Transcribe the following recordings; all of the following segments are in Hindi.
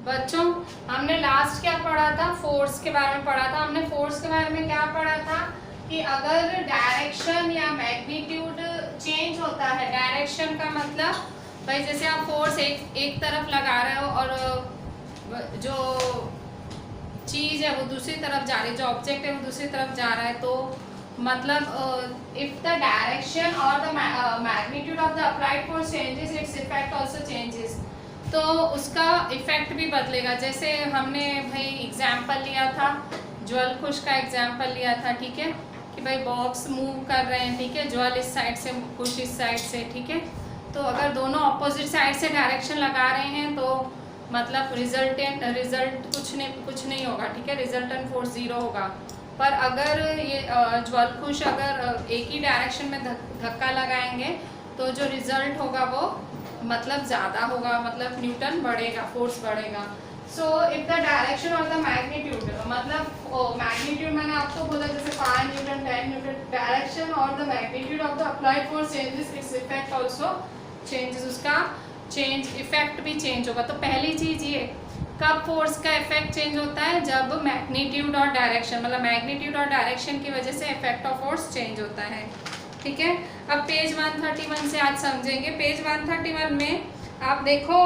बच्चों हमने लास्ट क्या पढ़ा था, फोर्स के बारे में पढ़ा था। हमने फोर्स के बारे में क्या पढ़ा था कि अगर डायरेक्शन या मैग्नीट्यूड चेंज होता है, डायरेक्शन का मतलब भाई जैसे आप फोर्स एक तरफ लगा रहे हो और जो चीज़ है वो दूसरी तरफ जा रही है, जो ऑब्जेक्ट है वो दूसरी तरफ जा रहा है, तो मतलब इफ द डायरेक्शन और the magnitude of the applied force changes its effect also changes, तो उसका इफेक्ट भी बदलेगा। जैसे हमने भाई एग्जाम्पल लिया था, ज्वल खुश का एग्जाम्पल लिया था, ठीक है, कि भाई बॉक्स मूव कर रहे हैं, ठीक है, ज्वल इस साइड से खुश इस साइड से, ठीक है, तो अगर दोनों अपोजिट साइड से डायरेक्शन लगा रहे हैं तो मतलब रिजल्ट कुछ नहीं होगा, ठीक है, रिजल्टेंट फोर्स जीरो होगा। पर अगर ये ज्वल खुश अगर एक ही डायरेक्शन में धक्का लगाएंगे तो जो रिजल्ट होगा वो मतलब ज़्यादा होगा, मतलब न्यूटन बढ़ेगा, फोर्स बढ़ेगा। सो इफ द डायरेक्शन और द मैग्नीट्यूड, मतलब मैग्नीट्यूड मैंने आपको बोला जैसे 5 न्यूटन 10 न्यूटन, डायरेक्शन और the magnitude of the applied force changes its effect also changes, उसका चेंज इफेक्ट भी चेंज होगा। तो पहली चीज़ ये, कब फोर्स का इफेक्ट चेंज होता है, जब मैग्नीट्यूड और डायरेक्शन, मतलब मैग्नीट्यूड और डायरेक्शन की वजह से इफेक्ट ऑफ फोर्स चेंज होता है, ठीक है। अब पेज 131 से आज समझेंगे। पेज 131 में आप देखो,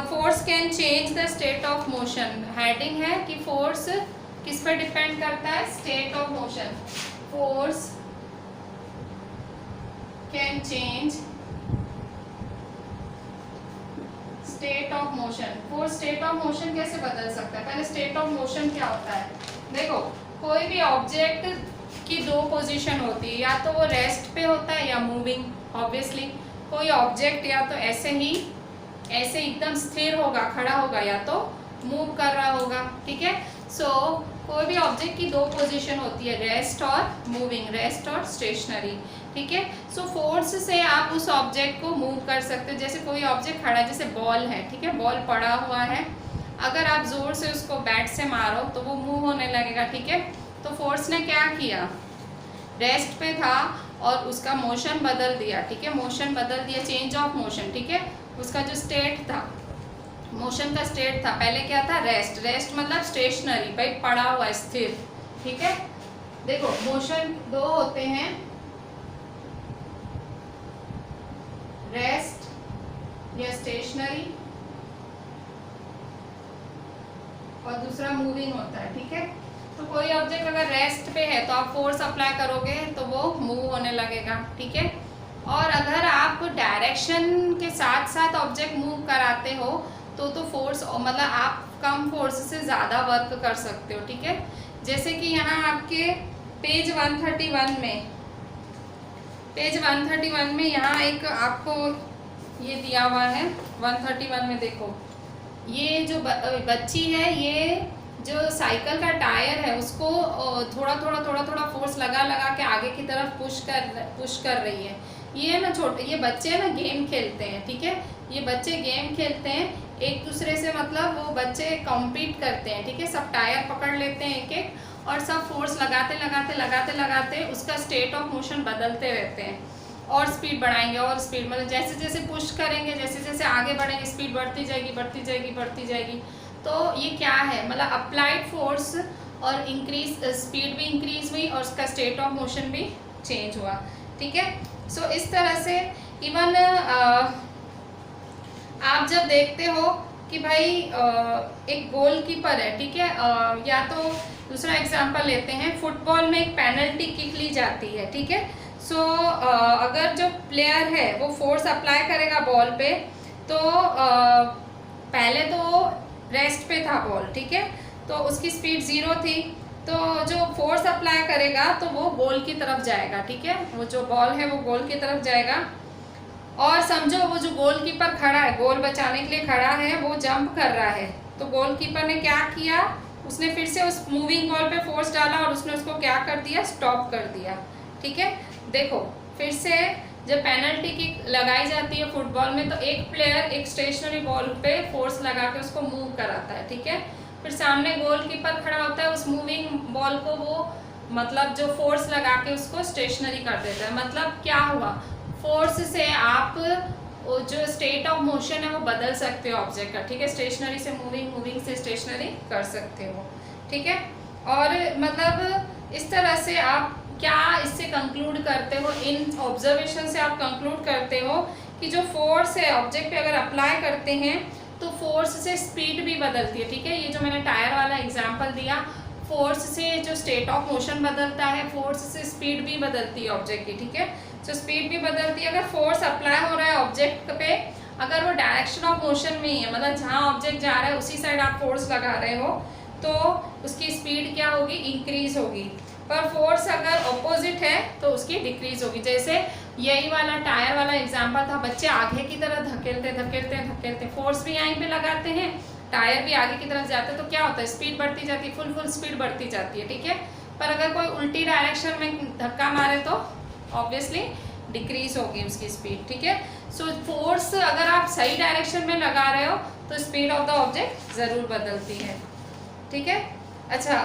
force can change the state of motion. Heading है कि फोर्स किस पर डिपेंड करता है, state of motion. Force can change state of motion. Force state of motion कैसे बदल सकता है, पहले स्टेट ऑफ मोशन क्या होता है। देखो, कोई भी ऑब्जेक्ट की दो पोजीशन होती है, या तो वो रेस्ट पे होता है या मूविंग। ऑब्वियसली कोई ऑब्जेक्ट या तो ऐसे एकदम स्थिर होगा, खड़ा होगा, या तो मूव कर रहा होगा, ठीक है। सो कोई भी ऑब्जेक्ट की दो पोजीशन होती है, रेस्ट और मूविंग, रेस्ट और स्टेशनरी, ठीक है। सो फोर्स से आप उस ऑब्जेक्ट को मूव कर सकते हो। जैसे कोई ऑब्जेक्ट खड़ा है, जैसे बॉल है, ठीक है, बॉल पड़ा हुआ है, अगर आप जोर से उसको बैट से मारो तो वो मूव होने लगेगा, ठीक है। तो फोर्स ने क्या किया, रेस्ट पे था और उसका मोशन बदल दिया, ठीक है, मोशन बदल दिया, चेंज ऑफ मोशन, ठीक है। उसका जो स्टेट था, मोशन का स्टेट था, पहले क्या था, रेस्ट। रेस्ट मतलब स्टेशनरी, भाई पड़ा हुआ स्थिर, ठीक है। देखो मोशन दो होते हैं, रेस्ट या स्टेशनरी, और दूसरा मूविंग होता है, ठीक है। तो कोई ऑब्जेक्ट अगर रेस्ट पे है तो आप फोर्स अप्लाई करोगे तो वो मूव होने लगेगा, ठीक है। और अगर आप डायरेक्शन के साथ साथ ऑब्जेक्ट मूव कराते हो तो फोर्स, मतलब आप कम फोर्स से ज़्यादा वर्क कर सकते हो, ठीक है। जैसे कि यहाँ आपके पेज 131 में, पेज 131 में यहाँ एक आपको ये दिया हुआ है। 131 में देखो, ये जो बच्ची है, ये जो साइकिल का टायर है उसको थोड़ा थोड़ा फोर्स लगा के आगे की तरफ पुश कर रही है। ये ना ये बच्चे ना गेम खेलते हैं, ठीक है, ये बच्चे गेम खेलते हैं एक दूसरे से, मतलब वो बच्चे कॉम्पीट करते हैं, ठीक है। सब टायर पकड़ लेते हैं एक एक, और सब फोर्स लगाते उसका स्टेट ऑफ मोशन बदलते रहते हैं, और स्पीड बढ़ाएंगे और स्पीड, मतलब जैसे जैसे पुश करेंगे, जैसे जैसे आगे बढ़ेंगे, स्पीड बढ़ती जाएगी। तो ये क्या है, मतलब अप्लाइड फोर्स और इंक्रीज, स्पीड भी इंक्रीज हुई और उसका स्टेट ऑफ मोशन भी चेंज हुआ, ठीक है। सो इस तरह से इवन आप जब देखते हो कि भाई एक गोलकीपर है, ठीक है, या तो दूसरा एग्जांपल लेते हैं, फुटबॉल में एक पेनल्टी किक ली जाती है, ठीक है। सो अगर जो प्लेयर है वो फोर्स अप्लाई करेगा बॉल पे, तो पहले तो रेस्ट पे था बॉल, ठीक है, तो उसकी स्पीड 0 थी, तो जो फोर्स अप्लाई करेगा तो वो गोल की तरफ जाएगा, ठीक है, वो जो बॉल है वो गोल की तरफ जाएगा। और समझो वो जो गोलकीपर खड़ा है, गोल बचाने के लिए खड़ा है, वो जंप कर रहा है, तो गोलकीपर ने क्या किया, उसने फिर से उस मूविंग बॉल पे फोर्स डाला और उसने उसको क्या कर दिया, स्टॉप कर दिया, ठीक है। देखो फिर से जब पेनल्टी किक लगाई जाती है फुटबॉल में, तो एक प्लेयर एक स्टेशनरी बॉल पे फोर्स लगा के उसको मूव कराता है, ठीक है। फिर सामने गोलकीपर खड़ा होता है, उस मूविंग बॉल को वो मतलब जो फोर्स लगा के उसको स्टेशनरी कर देता है। मतलब क्या हुआ, फोर्स से आप वो जो स्टेट ऑफ मोशन है वो बदल सकते हो ऑब्जेक्ट का, ठीक है। स्टेशनरी से मूविंग, मूविंग से स्टेशनरी कर सकते हो, ठीक है। और मतलब इस तरह से आप क्या इससे कंक्लूड करते हो, इन ऑब्जर्वेशन से आप कंक्लूड करते हो कि जो फोर्स है ऑब्जेक्ट पे अगर अप्लाई करते हैं तो फोर्स से स्पीड भी बदलती है, ठीक है। ये जो मैंने टायर वाला एग्जांपल दिया, फोर्स से जो स्टेट ऑफ मोशन बदलता है, फोर्स से स्पीड भी बदलती है ऑब्जेक्ट की, ठीक है। तो स्पीड भी बदलती है। अगर फोर्स अप्लाई हो रहा है ऑब्जेक्ट पे, अगर वो डायरेक्शन ऑफ मोशन में ही है, मतलब जहाँ ऑब्जेक्ट जा रहा है उसी साइड आप फोर्स लगा रहे हो, तो उसकी स्पीड क्या होगी, इंक्रीज होगी। पर फोर्स अगर ऑपोजिट है तो उसकी डिक्रीज होगी। जैसे यही वाला टायर वाला एग्जांपल था, बच्चे आगे की तरफ धकेलते धकेलते धकेलते, फोर्स भी यहीं पे लगाते हैं, टायर भी आगे की तरफ जाता है, तो क्या होता है, स्पीड बढ़ती जाती है, फुल स्पीड बढ़ती जाती है, ठीक है। पर अगर कोई उल्टी डायरेक्शन में धक्का मारे तो ऑब्वियसली डिक्रीज होगी उसकी स्पीड, ठीक है। सो फोर्स अगर आप सही डायरेक्शन में लगा रहे हो तो स्पीड ऑफ द ऑब्जेक्ट ज़रूर बदलती है, ठीक है। अच्छा,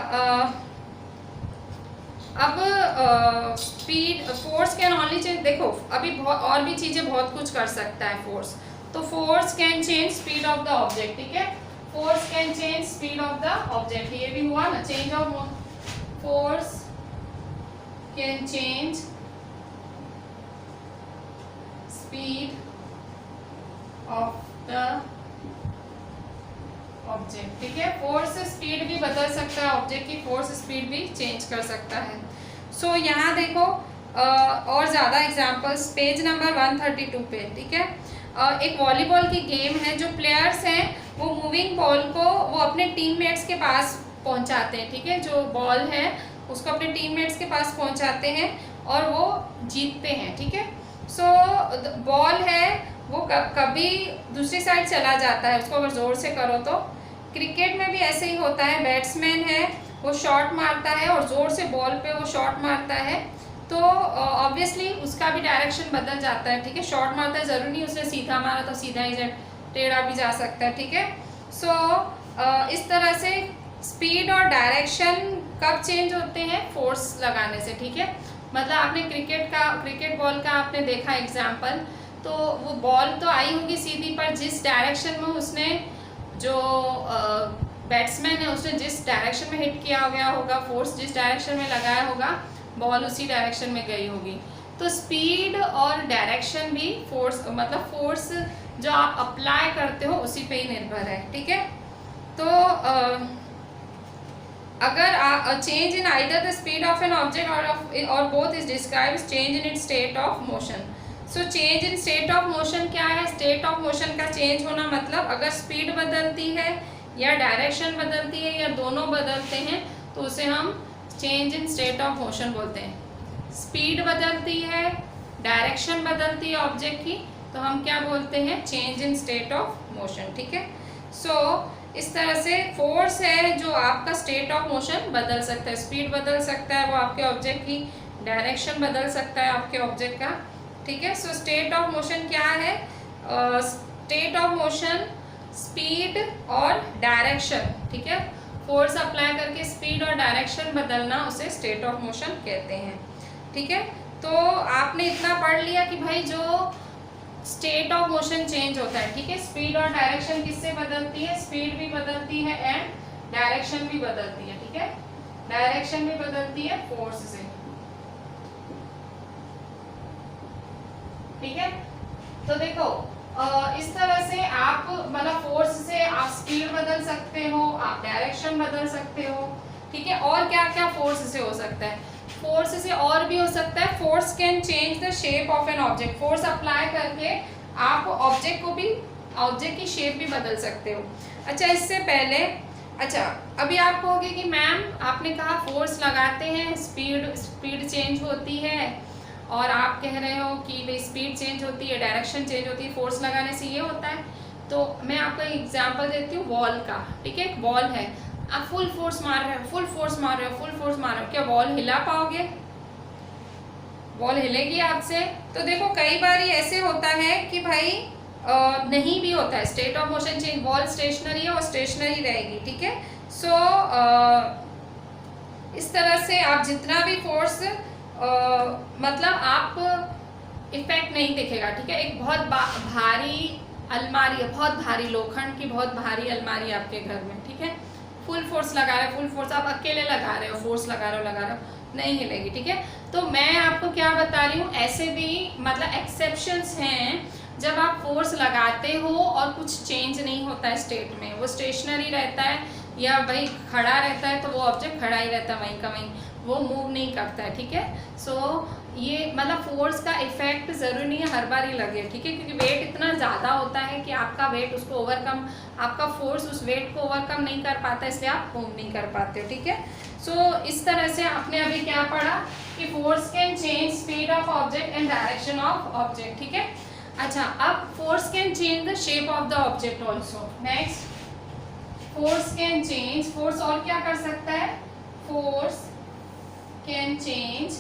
अब speed, force can only change, देखो अभी और भी चीज़ें बहुत कुछ कर सकता है फोर्स। तो force can change speed of the object, ठीक है। Force can change speed of the object, ये भी हुआ ना, change of force can change speed of the object, ठीक है। फोर्स स्पीड भी बदल सकता है ऑब्जेक्ट की, फोर्स स्पीड भी चेंज कर सकता है। सो यहाँ देखो और ज़्यादा एग्जांपल्स पेज नंबर 132 पे, ठीक है। एक वॉलीबॉल की गेम है, जो प्लेयर्स हैं वो मूविंग बॉल को वो अपने टीममेट्स के पास पहुँचाते हैं, ठीक है। जो बॉल है उसको अपने टीममेट्स के पास पहुँचाते हैं और वो जीतते हैं, ठीक है। सो बॉल है वो कभी दूसरी साइड चला जाता है, उसको अगर ज़ोर से करो तो। क्रिकेट में भी ऐसे ही होता है, बैट्समैन है वो शॉट मारता है और ज़ोर से बॉल पे वो शॉट मारता है, तो ऑब्वियसली उसका भी डायरेक्शन बदल जाता है, ठीक है। शॉट मारता है, ज़रूरी नहीं उसने सीधा मारा तो सीधा ही टेढ़ा भी जा सकता है, ठीक है। सो इस तरह से स्पीड और डायरेक्शन कब चेंज होते हैं, फोर्स लगाने से, ठीक है। मतलब आपने क्रिकेट बॉल का आपने देखा एग्जाम्पल, तो वो बॉल तो आई होगी सीधी, पर जिस डायरेक्शन में उसने जो बैट्समैन है उसने जिस डायरेक्शन में हिट किया गया होगा, फोर्स जिस डायरेक्शन में लगाया होगा, बॉल उसी डायरेक्शन में गई होगी। तो स्पीड और डायरेक्शन भी फोर्स, मतलब फोर्स जो आप अप्लाई करते हो उसी पे ही निर्भर है, ठीक है। तो अगर change in either the speed of an object और both is described change in its state of motion. So change in state of motion क्या है, स्टेट ऑफ मोशन का चेंज होना मतलब अगर स्पीड बदलती है या डायरेक्शन बदलती है या दोनों बदलते हैं तो उसे हम change in state of motion बोलते हैं। स्पीड बदलती है, डायरेक्शन बदलती है ऑब्जेक्ट की, तो हम क्या बोलते हैं, change in state of motion, ठीक है। सो इस तरह से फोर्स है जो आपका स्टेट ऑफ मोशन बदल सकता है, स्पीड बदल सकता है वो आपके ऑब्जेक्ट की, डायरेक्शन बदल सकता है आपके ऑब्जेक्ट का, ठीक है। सो स्टेट ऑफ मोशन क्या है, स्टेट ऑफ मोशन स्पीड और डायरेक्शन, ठीक है। फोर्स अप्लाई करके स्पीड और डायरेक्शन बदलना उसे स्टेट ऑफ मोशन कहते हैं, ठीक है। तो आपने इतना पढ़ लिया कि भाई जो स्टेट ऑफ मोशन चेंज होता है, ठीक है। स्पीड और डायरेक्शन किससे बदलती है, स्पीड भी बदलती है एंड डायरेक्शन भी बदलती है, ठीक है। डायरेक्शन भी बदलती है फोर्स से, ठीक है। तो देखो इस तरह से आप मतलब फोर्स से आप स्पीड बदल सकते हो, आप डायरेक्शन बदल सकते हो, ठीक है। और क्या क्या फोर्स से हो सकता है, फोर्स से और भी हो सकता है, force can change the shape of an object. Force apply करके आप ऑब्जेक्ट को भी, ऑब्जेक्ट की शेप भी बदल सकते हो। अच्छा, इससे पहले, अच्छा अभी आप कहोगे कि मैम आपने कहा फोर्स लगाते हैं स्पीड चेंज होती है, और आप कह रहे हो कि भाई स्पीड चेंज होती है, डायरेक्शन चेंज होती है, फोर्स लगाने से ये होता है। तो मैं आपको एक एग्जांपल देती हूँ बॉल का, ठीक है। एक बॉल है, आप फुल फोर्स मार रहे हो, फुल फोर्स मार रहे हो, क्या बॉल हिला पाओगे, बॉल हिलेगी आपसे? तो देखो कई बार ऐसे होता है कि भाई नहीं भी होता है, state of motion change, ball stationary है और स्टेशनरी रहेगी, ठीक है। सो इस तरह से आप जितना भी फोर्स मतलब आप इफेक्ट नहीं दिखेगा, ठीक है। एक बहुत भारी अलमारी है, बहुत भारी लोखंड की बहुत भारी अलमारी आपके घर में, ठीक है, फुल फोर्स लगा रहे हो, फुल फोर्स आप अकेले लगा रहे हो, फोर्स लगा रहे हो, नहीं हिलेगी, ठीक है। तो मैं आपको क्या बता रही हूँ, ऐसे भी मतलब एक्सेप्शंस हैं जब आप फोर्स लगाते हो और कुछ चेंज नहीं होता है स्टेट में, वो स्टेशनरी रहता है या वही खड़ा रहता है, तो वो ऑब्जेक्ट खड़ा ही रहता है वहीं का वहीं, वो मूव नहीं करता है, ठीक है। सो ये मतलब फोर्स का इफेक्ट ज़रूरी नहीं है हर बार ही लगे, ठीक है, क्योंकि वेट इतना ज़्यादा होता है कि आपका वेट उसको ओवरकम, आपका फोर्स उस वेट को ओवरकम नहीं कर पाता, इसलिए आप मूव नहीं कर पाते हो, ठीक है। सो इस तरह से आपने अभी क्या पढ़ा कि force can change speed of object and direction of object, ठीक है। अच्छा, अब force can change the shape of the object also. Next, force can change, force और क्या कर सकता है, force can change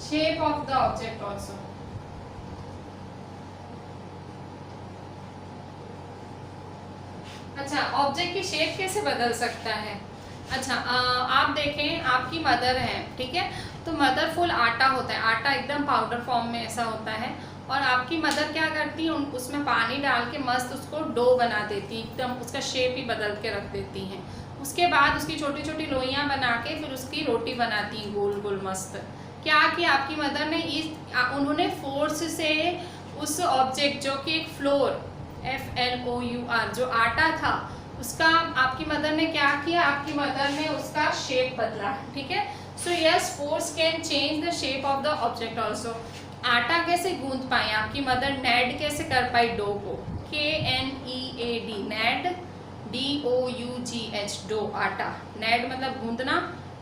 shape of the object also. अच्छा, ऑब्जेक्ट की शेप कैसे बदल सकता है। अच्छा, आप देखें आपकी मदर है, ठीक है, तो मदर फुल आटा होता है, आटा एकदम पाउडर फॉर्म में ऐसा होता है, और आपकी मदर क्या करती है, उसमें पानी डाल के मस्त उसको डो बना देती है, एकदम उसका शेप ही बदल के रख देती हैं। उसके बाद उसकी छोटी छोटी लोइयाँ बना के फिर उसकी रोटी बनाती हैं गोल गोल मस्त। क्या किया आपकी मदर ने, उन्होंने फोर्स से उस ऑब्जेक्ट जो कि एक फ्लोर FLOUR जो आटा था उसका आपकी मदर ने क्या किया, आपकी मदर ने उसका शेप बदला, ठीक है। So yes, force can change the shape of the object also. आटा कैसे गूंद पाई आपकी मदर, नेड कैसे कर पाई डो को, KNEAD, नेड, DOUGH, डो, आटा, नेड मतलब गूंदना,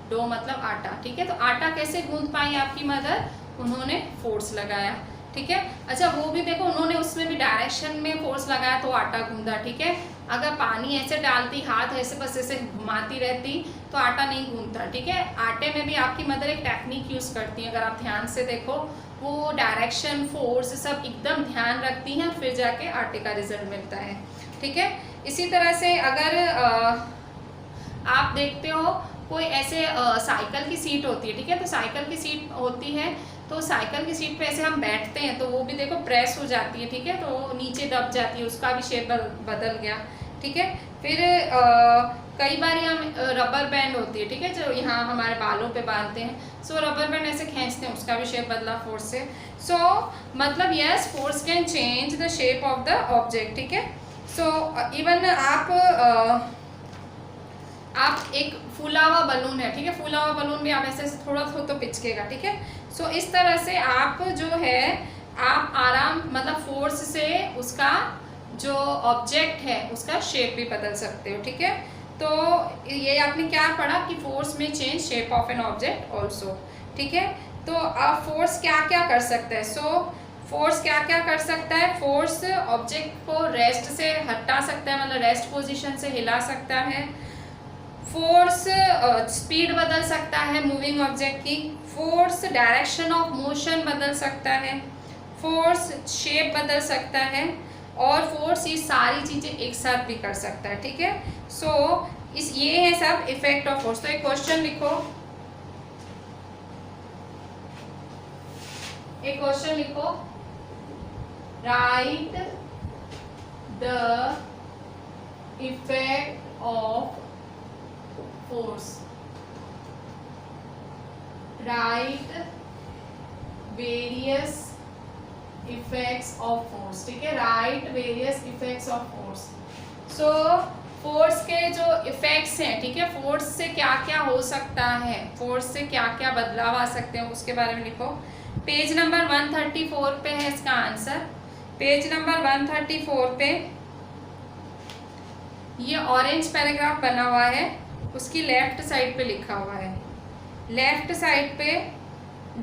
डो मतलब आटा, ठीक है। तो आटा कैसे गूंद पाई आपकी मदर, उन्होंने फोर्स लगाया, ठीक है। अच्छा, वो भी देखो उन्होंने उसमें भी डायरेक्शन में फोर्स लगाया तो आटा गूंदा, ठीक है। अगर पानी ऐसे डालती, हाथ ऐसे बस ऐसे घुमाती रहती तो आटा नहीं गूंदता, ठीक है। आटे में भी आपकी मदर एक टेक्निक यूज़ करती है, अगर आप ध्यान से देखो, वो डायरेक्शन, फोर्स सब एकदम ध्यान रखती हैं, फिर जाके आटे का रिजल्ट मिलता है, ठीक है। इसी तरह से अगर आप देखते हो कोई ऐसे साइकिल की सीट होती है, ठीक है, तो साइकिल की सीट होती है, तो साइकिल की सीट पे ऐसे हम बैठते हैं तो वो भी देखो प्रेस हो जाती है, ठीक है, तो नीचे दब जाती है, उसका भी शेप बदल गया, ठीक है। फिर कई बार हम रबर बैंड होती है, ठीक है, जो यहाँ हमारे बालों पे बांधते हैं, सो रबर बैंड ऐसे खींचते हैं, उसका भी शेप बदला फोर्स से। सो मतलब yes, force can change the shape of the object, ठीक है। सो इवन आप एक फूला हुआ बलून है, ठीक है, फूला हुआ बलून भी आप ऐसे थोड़ा तो पिचकेगा, ठीक है। सो इस तरह से आप जो है आप आराम मतलब फोर्स से उसका जो ऑब्जेक्ट है उसका शेप भी बदल सकते हो, ठीक है। तो ये आपने क्या पढ़ा कि फोर्स में change shape of an object also, ठीक है। तो आप फोर्स क्या क्या कर सकता है, सो फोर्स क्या क्या कर सकता है, फोर्स ऑब्जेक्ट को रेस्ट से हटा सकता है, मतलब रेस्ट पोजीशन से हिला सकता है, फोर्स स्पीड बदल सकता है मूविंग ऑब्जेक्ट की, फोर्स डायरेक्शन ऑफ मोशन बदल सकता है, फोर्स शेप बदल सकता है, और फोर्स ये सारी चीज़ें एक साथ भी कर सकता है, ठीक है। सो ये है सब इफेक्ट ऑफ फोर्स। तो एक क्वेश्चन लिखो, एक क्वेश्चन लिखो, right the effect of force, right various effects of force, ठीक है, right various effects of force. So force के जो इफेक्ट्स हैं, ठीक है, फोर्स से क्या क्या हो सकता है, फोर्स से क्या क्या बदलाव आ सकते हैं, उसके बारे में लिखो। पेज नंबर 134 पे है इसका आंसर, पेज नंबर 134 पे ये ऑरेंज पैराग्राफ बना हुआ है, उसकी लेफ्ट साइड पे लिखा हुआ है, लेफ्ट साइड पे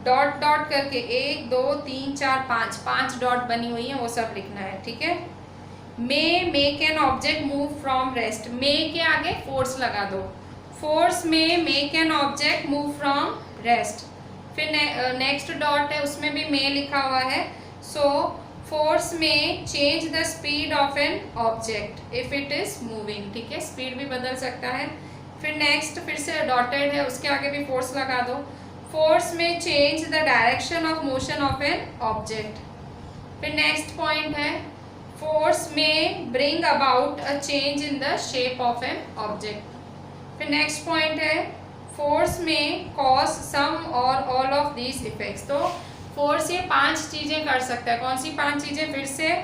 डॉट डॉट करके 1 2 3 4 5 डॉट बनी हुई है, वो सब लिखना है, ठीक है। May make an object move from rest, may के आगे फोर्स लगा दो, फोर्स में make an object move from rest. फिर नेक्स्ट डॉट है, उसमें भी मे लिखा हुआ है। सो फोर्स में change the speed of an object if it is moving, ठीक है, स्पीड भी बदल सकता है। फिर नेक्स्ट फिर से डॉटेड है, उसके आगे भी फोर्स लगा दो, फोर्स में change the direction of motion of an object. फिर नेक्स्ट पॉइंट है force may bring about a change in the shape of an object. फिर नेक्स्ट पॉइंट है force may cause some or all of these effects. तो फोर्स ये 5 चीज़ें कर सकता है। कौन सी 5 चीज़ें? फिर से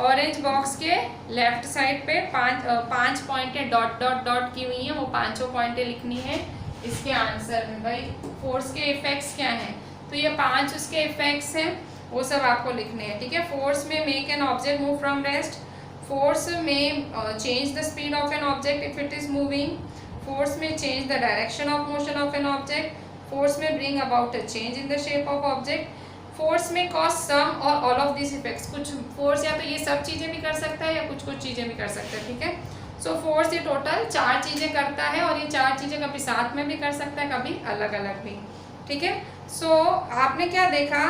ऑरेंज बॉक्स के लेफ्ट साइड पे 5 पॉइंटें डॉट डॉट डॉट की हुई हैं, वो 5 पॉइंटें लिखनी है इसके आंसर में। भाई फोर्स के इफेक्ट्स क्या हैं, तो ये 5 उसके इफेक्ट्स हैं, वो सब आपको लिखने हैं, ठीक है। फोर्स में make an object move from rest, force में change the speed of an object if it is moving, force में change the direction of motion of an object, force may bring about a change in the shape of object, force may cause some or all of this effects. कुछ फोर्स या तो ये सब चीज़ें भी कर सकता है या कुछ कुछ चीज़ें भी कर सकता है, ठीक है। सो फोर्स ये टोटल 4 चीज़ें करता है और ये 4 चीज़ें कभी साथ में भी कर सकता है, कभी अलग अलग भी, ठीक है। सो आपने क्या देखा,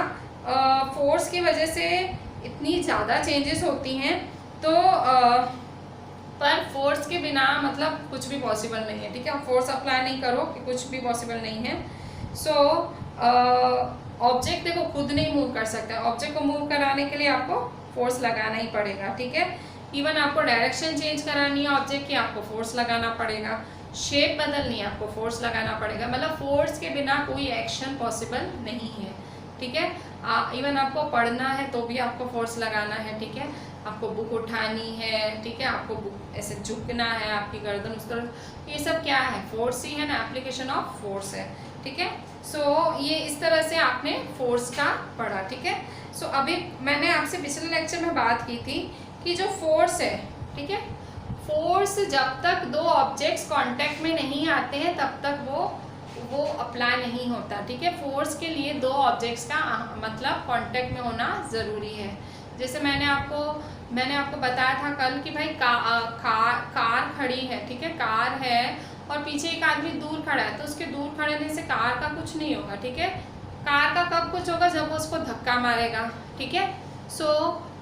फोर्स की वजह से इतनी ज़्यादा चेंजेस होती हैं, तो पर फोर्स के बिना मतलब कुछ भी पॉसिबल नहीं है, ठीक है। आप फोर्स अप्लाई नहीं करो कि कुछ भी पॉसिबल नहीं है। सो ऑब्जेक्ट देखो खुद नहीं मूव कर सकता है, ऑब्जेक्ट को मूव कराने के लिए आपको फोर्स लगाना ही पड़ेगा, ठीक है। इवन आपको डायरेक्शन चेंज करानी है ऑब्जेक्ट की, आपको फोर्स लगाना पड़ेगा, शेप बदलनी है आपको फोर्स लगाना पड़ेगा, मतलब फोर्स के बिना कोई एक्शन पॉसिबल नहीं है, ठीक है। इवन आपको पढ़ना है तो भी आपको फोर्स लगाना है, ठीक है। आपको बुक उठानी है, ठीक है, आपको बुक ऐसे झुकना है, आपकी गर्दन उस तरफ, ये सब क्या है, फोर्स ही है ना, एप्लीकेशन ऑफ फोर्स है, ठीक है। सो ये इस तरह से आपने फोर्स का पढ़ा, ठीक है। सो अभी मैंने आपसे पिछले लेक्चर में बात की थी कि जो फोर्स है, ठीक है, फोर्स जब तक 2 ऑब्जेक्ट्स कांटेक्ट में नहीं आते हैं तब तक वो अप्लाई नहीं होता, ठीक है। फोर्स के लिए 2 ऑब्जेक्ट्स का मतलब कांटेक्ट में होना ज़रूरी है। जैसे मैंने आपको बताया था कल कि भाई कार खड़ी है, ठीक है, कार है और पीछे एक आदमी दूर खड़ा है, तो उसके दूर खड़े से कार का कुछ नहीं होगा, ठीक है। कार का कब कुछ होगा, जब वो उसको धक्का मारेगा, ठीक है। सो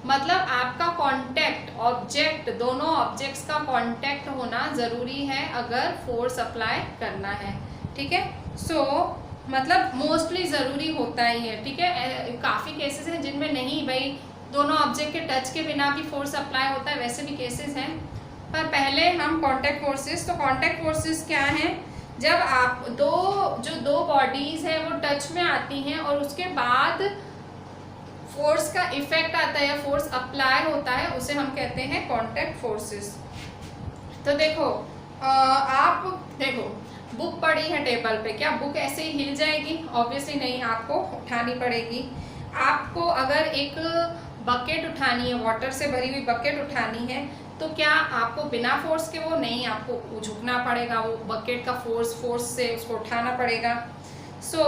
मतलब आपका कांटेक्ट ऑब्जेक्ट, दोनों ऑब्जेक्ट्स का कांटेक्ट होना ज़रूरी है अगर फोर्स अप्लाई करना है, ठीक है। सो मतलब मोस्टली ज़रूरी होता ही है, ठीक है। काफ़ी केसेस हैं जिनमें नहीं भाई दोनों ऑब्जेक्ट के टच के बिना भी फोर्स अप्लाई होता है, वैसे भी केसेस हैं। पर पहले हम कांटेक्ट फोर्सेस, तो कांटेक्ट फोर्सेस क्या हैं, जब आप दो बॉडीज़ हैं वो टच में आती हैं और उसके बाद फोर्स का इफेक्ट आता है या फोर्स अप्लाई होता है, उसे हम कहते हैं कांटेक्ट फोर्सेस। तो देखो आप देखो बुक पड़ी है टेबल पे, क्या बुक ऐसे ही हिल जाएगी? ऑब्वियसली नहीं, आपको उठानी पड़ेगी। आपको अगर एक बकेट उठानी है, वाटर से भरी हुई बकेट उठानी है, तो क्या आपको बिना फोर्स के वो नहीं, आपको झुकना पड़ेगा, वो बकेट का फोर्स से उसको उठाना पड़ेगा। सो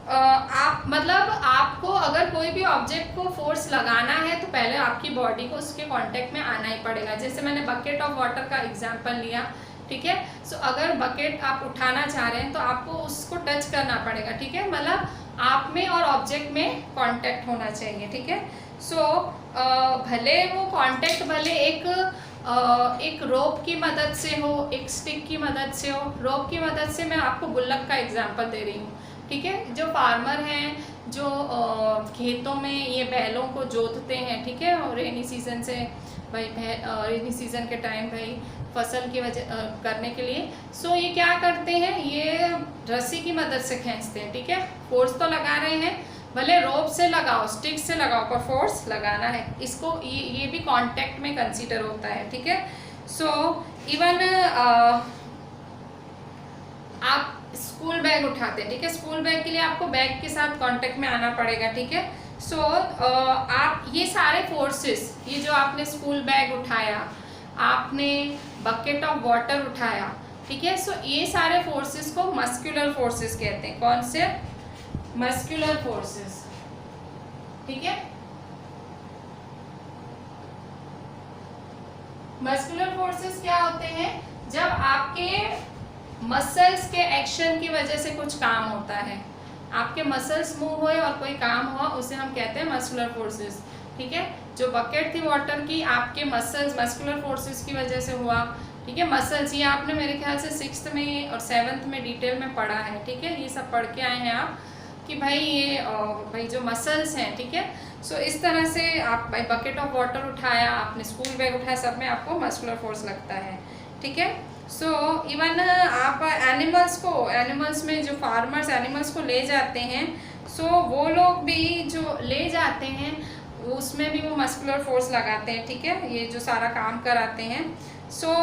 आप मतलब आपको अगर कोई भी ऑब्जेक्ट को फोर्स लगाना है तो पहले आपकी बॉडी को उसके कांटेक्ट में आना ही पड़ेगा। जैसे मैंने बकेट ऑफ वाटर का एग्जांपल लिया, ठीक है। सो अगर बकेट आप उठाना चाह रहे हैं तो आपको उसको टच करना पड़ेगा, ठीक है, मतलब आप में और ऑब्जेक्ट में कांटेक्ट होना चाहिए, ठीक है। सो भले वो कांटेक्ट भले एक रोप की मदद से हो, एक स्टिक की मदद से हो। रोप की मदद से मैं आपको गुल्लक का एग्जांपल दे रही हूँ, ठीक है। जो फार्मर हैं जो खेतों में ये बैलों को जोतते हैं, ठीक है, और रेनी सीजन से भाई रेनी सीजन के टाइम भाई फसल की वजह करने के लिए, सो ये क्या करते हैं, ये रस्सी की मदद से खींचते हैं, ठीक है। फोर्स तो लगा रहे हैं, भले रोप से लगाओ, स्टिक से लगाओ, पर फोर्स लगाना है। इसको ये भी कांटेक्ट में कंसीडर होता है, ठीक है। सो इवन आप स्कूल बैग उठाते हैं, ठीक है, स्कूल बैग के लिए आपको बैग के साथ कांटेक्ट में आना पड़ेगा, ठीक है। सो आप ये सारे फोर्सेस, ये जो आपने स्कूल बैग उठाया, आपने बकेट ऑफ वाटर उठाया, ठीक है, सो ये सारे फोर्सेस को मस्कुलर फोर्सेस कहते हैं। कौन से? मस्कुलर फोर्सेस, ठीक है। मस्कुलर फोर्सेस क्या होते हैं? जब आपके मसल्स के एक्शन की वजह से कुछ काम होता है, आपके मसल्स मूव हुए और कोई काम हुआ, उसे हम कहते हैं मस्कुलर फोर्सेस, ठीक है। जो बकेट थी वाटर की, आपके मसल्स मस्कुलर फोर्सेस की वजह से हुआ, ठीक है। मसल्स ये आपने मेरे ख्याल से 6th में और 7th में डिटेल में पढ़ा है, ठीक है, ये सब पढ़ के आए हैं आप। कि भाई ये भाई जो मसल्स हैं, ठीक है। सो इस तरह से आप भाई बकेट ऑफ वाटर उठाया, आपने स्कूल बैग उठाया, सब में आपको मस्कुलर फोर्स लगता है, ठीक है। सो इवन आप एनिमल्स में जो फार्मर्स एनिमल्स को ले जाते हैं, सो वो लोग भी जो ले जाते हैं उसमें भी वो मस्कुलर फोर्स लगाते हैं, ठीक है, ये जो सारा काम कराते हैं। सो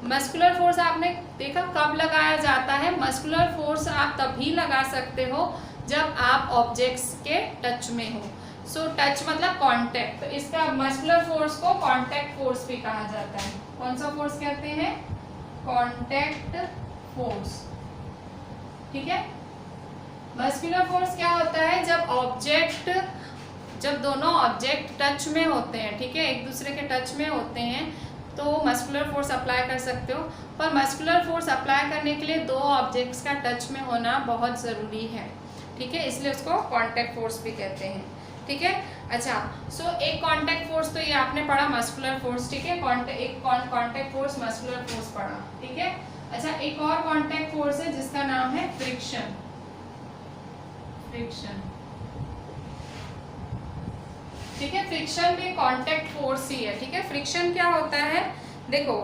मस्कुलर फोर्स आपने देखा कब लगाया जाता है? मस्कुलर फोर्स आप तभी लगा सकते हो जब आप ऑब्जेक्ट्स के टच में हो। सो टच मतलब कांटेक्ट, तो इसका मस्कुलर फोर्स को कांटेक्ट फोर्स भी कहा जाता है। कौन सा फोर्स कहते हैं? कांटेक्ट फोर्स, ठीक है। मस्कुलर फोर्स क्या होता है? जब दोनों ऑब्जेक्ट टच में होते हैं, ठीक है, एक दूसरे के टच में होते हैं, तो मस्कुलर फोर्स अप्लाई कर सकते हो। पर मस्कुलर फोर्स अप्लाई करने के लिए दो ऑब्जेक्ट्स का टच में होना बहुत ज़रूरी है, ठीक है, इसलिए उसको कांटेक्ट फोर्स भी कहते हैं, ठीक है। अच्छा, सो एक कांटेक्ट फोर्स तो ये आपने पढ़ा मस्कुलर फोर्स, ठीक है, एक कांटेक्ट फोर्स मस्कुलर फोर्स पढ़ा, ठीक है। अच्छा, एक और कांटेक्ट फोर्स है जिसका नाम है फ्रिक्शन। ठीक है, फ्रिक्शन भी कांटेक्ट फोर्स ही है, ठीक है। फ्रिक्शन क्या होता है? देखो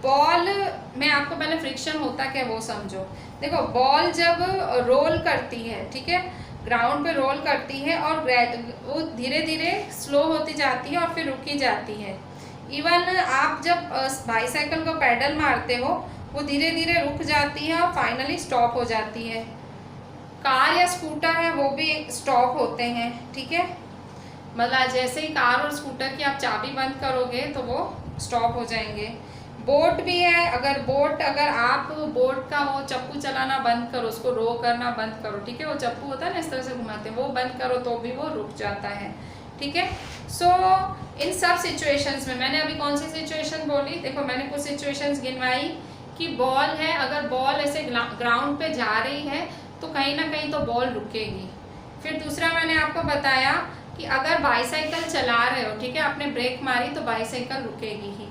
बॉल में आपको पहले फ्रिक्शन होता क्या वो समझो। देखो बॉल जब रोल करती है, ठीक है, ग्राउंड पे रोल करती है और वो धीरे धीरे स्लो होती जाती है और फिर रुकी जाती है। इवन आप जब बाईसाइकिल को पैडल मारते हो वो धीरे धीरे रुक जाती है और फाइनली स्टॉप हो जाती है। कार या स्कूटर है वो भी स्टॉप होते हैं, ठीक है, मतलब जैसे ही कार और स्कूटर की आप चाबी बंद करोगे तो वो स्टॉप हो जाएंगे। बोट भी है, अगर आप बोट का वो चप्पू चलाना बंद करो, उसको रो करना बंद करो, ठीक है, वो चप्पू होता है ना इस तरह से घुमाते हैं, वो बंद करो तो भी वो रुक जाता है, ठीक है। सो इन सब सिचुएशंस में मैंने अभी कौन सी सिचुएशन बोली? देखो मैंने कुछ सिचुएशंस गिनवाई कि बॉल है, अगर बॉल ऐसे ग्राउंड पे जा रही है तो कहीं ना कहीं तो बॉल रुकेगी। फिर दूसरा मैंने आपको बताया कि अगर बाईसाइकिल चला रहे हो, ठीक है, आपने ब्रेक मारी तो बाईसाइकिल रुकेगी ही।